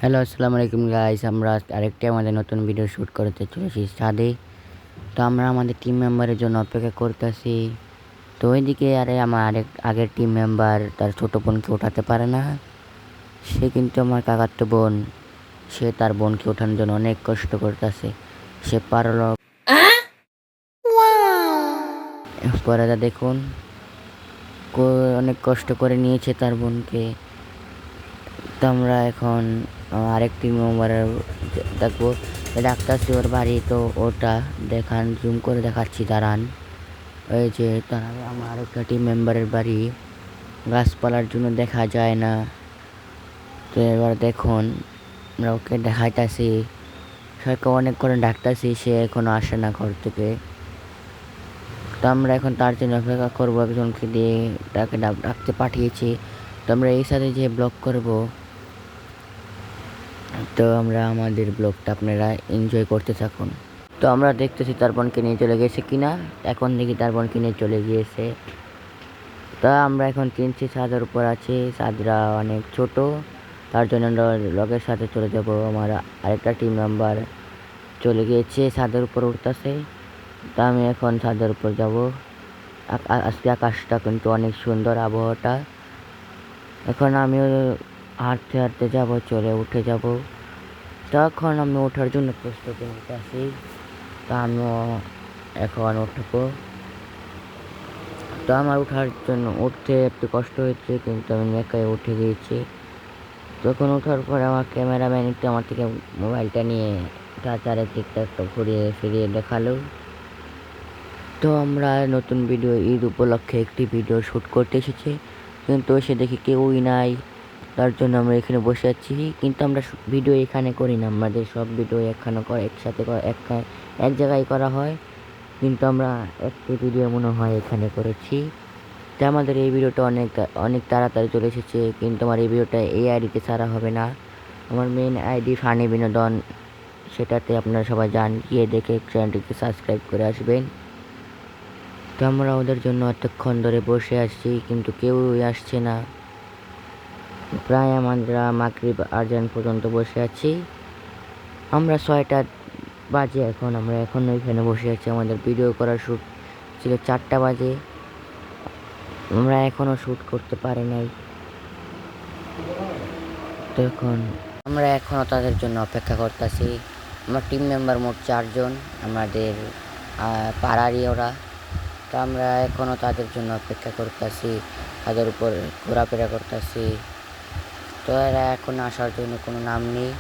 Hello, আসসালামু আলাইকুম guys. আমরা আরেকটি আমাদের নতুন ভিডিও শ্যুট করতে চলেছি ছাদে। তো আমরা আমাদের টিম মেম্বারের জন্য অপেক্ষা করতেছি। তো ওইদিকে আমার আগের টিম মেম্বার তার ছোট বোনকে ওঠাতে পারে না। সে কিন্তু আমার কাকাতো বোন, সে তার বোনকে ওঠানোর জন্য অনেক কষ্ট করতেছে। সে পারল। পরে দেখুন অনেক কষ্ট করে নিয়েছে তার বোনকে। তো আমরা এখন আরেকটি মেম্বারের দেখবো। ডাক্তারছি ওর বাড়ি, তো ওটা জুম করে দেখাচ্ছি, দাঁড়ান। ওই যে আমার আরেকটা টিম মেম্বারের বাড়ি, গাছপালার জন্য দেখা যায় না। তো এবার দেখুন, আমরা ওকে দেখাইতেছি, সরকার অনেক করে ডাকতেছি, সে এখনো আসে না ঘর থেকে। তো আমরা এখন তার জন্য অপেক্ষা করবো, একজনকে দিয়ে তাকে ডাকতে পাঠিয়েছি। তো আমরা এই সাথে যে ব্লগ করব। তো আমরা আমাদের ব্লগটা আপনারা এনজয় করতে থাকুন। তো আমরা দেখতেছি তার বোনকে নিয়ে চলে গেছে কিনা। এখন দেখি তার বোনকে নিয়ে চলে গিয়েছে। তা আমরা এখন কিনছি, ছাদের উপর আছি, ছাদরা অনেক ছোট, তার জন্য আমরা লগের সাথে চলে যাব। আমার আরেকটা টিম মেম্বার চলে গিয়েছে, ছাদের উপর উঠতেছে। তা আমি এখন ছাদের উপর যাব। আজকে আকাশটা কিন্তু অনেক সুন্দর, আবহাওয়াটা। এখন আমিও হাঁটতে হাঁটতে যাব, চলে উঠে যাব। তখন আমি ওঠার জন্য প্রস্তুতি নিতেছি। তা আমিও এখন উঠবো। তো আমার উঠতে একটু কষ্ট হয়েছে, কিন্তু আমি একাই উঠে গিয়েছি। তখন ওঠার পর আমার ক্যামেরাম্যান একটু আমার থেকে মোবাইলটা নিয়ে চারিদিকটা একটু ঘুরিয়ে ফিরিয়ে দেখালো। তো আমরা নতুন ভিডিও, ঈদ উপলক্ষে একটি ভিডিও শ্যুট করতে এসেছি, কিন্তু এসে দেখি কেউই নাই। তার জন্য আমরা এখানে বসে আছি, কিন্তু আমরা ভিডিও এখানে করি না। আমাদের সব ভিডিও একসাথে এক জায়গায় করা হয়, কিন্তু আমরা একটি ভিডিও মনে হয় এখানে করেছি। তো আমাদের এই ভিডিওটা অনেক তাড়াতাড়ি চলে এসেছে, কিন্তু আমার এই ভিডিওটা এই আইডিতে ছাড়া হবে না। আমার মেন আইডি ফানি বিনোদন, সেটাতে আপনারা সবাই গিয়ে দেখে চ্যানেলটিকে সাবস্ক্রাইব করে আসবেন। তো আমরা ওদের জন্য এতক্ষণ ধরে বসে আছি, কিন্তু কেউই আসছে না। প্রায় আমরা মাগরিব আজান পর্যন্ত বসে আছি। আমরা 6টা বাজে এখন, আমরা এখনও এখানে বসে আছি। আমাদের ভিডিও করার শ্যুট ছিল 4টা বাজে, আমরা এখনও শ্যুট করতে পারি নাই। তো আমরা এখনও তাদের জন্য অপেক্ষা করতেছি। আমার টিম মেম্বার মোট 4 জন, আমাদের পাড়ারই ওরা। তো আমরা এখনও তাদের জন্য অপেক্ষা করতেছি, তাদের উপর ঘোরাফেরা করতেছি। তো এরা এখন আসার জন্য কোনো নাম নেই।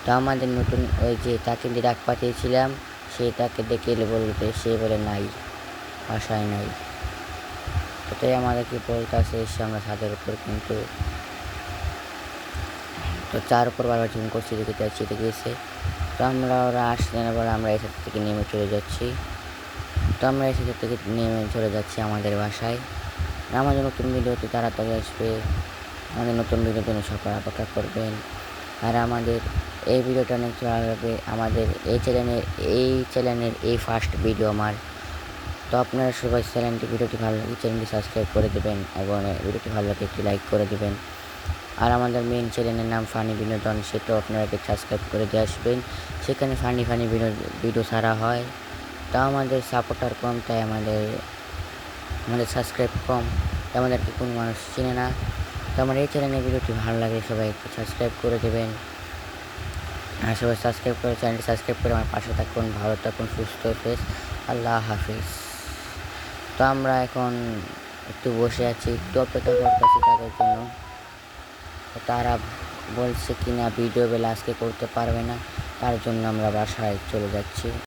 তো আমাদের নতুন ওই যে তাকে ডাক পাঠিয়েছিলাম, সে তাকে ডেকে বলতে, সে বলে নাই, আশায় নাই। তো তাই আমাদেরকে বলতেছে এসে আমরা ছাদের উপর, কিন্তু তো চার উপর বারবার জুম করছি, দেখে তাই চেতে গিয়েছে। তো ওরা আসলে না বলে আমরা এই সাথে থেকে নেমে চলে যাচ্ছি। তো আমরা এই সাথে থেকে নেমে চলে যাচ্ছি আমাদের বাসায়। আমাদের নতুন ভিডিওতে তাড়াতাড়ি আসবে, আমাদের নতুন ভিডিওর জন্য সকলে অপেক্ষা করবেন। আর আমাদের এই ভিডিওটা অনেক ভালো লাগবে। আমাদের এই চ্যানেলের এই ফার্স্ট ভিডিও আমার। তো আপনারা সবাই ভিডিওটি ভালো লাগে চ্যানেলটি সাবস্ক্রাইব করে দেবেন, এবং ভিডিওটি ভালো লাগে একটি লাইক করে দেবেন। আর আমাদের মেন চ্যানেলের নাম ফানি বিনোদন, সেটাও আপনারা সাবস্ক্রাইব করে দিয়ে আসবেন। সেখানে ফানি ভিডিও ছাড়া হয়। তা আমাদের সাপোর্টার কম, তাই আমাদের সাবস্ক্রাইব কম, আমাদেরকে কোনো মানুষ চেনে না। তো আমার এই চ্যানেলের ভিডিওটি ভালো লাগে, সবাই একটু সাবস্ক্রাইব করে দেবেন। আর সবাই চ্যানেলটি সাবস্ক্রাইব করে আমার পাশে থাকুন। ভালো থাকুন, সুস্থ ফেস। আল্লাহ হাফিজ। তো আমরা এখন একটু বসে আছি, একটু অপেক্ষা করতেছি তাদের জন্য। তারা বলছে কিনা ভিডিও বেলা আজকে করতে পারবে না, তার জন্য আমরা বাসায় চলে যাচ্ছি।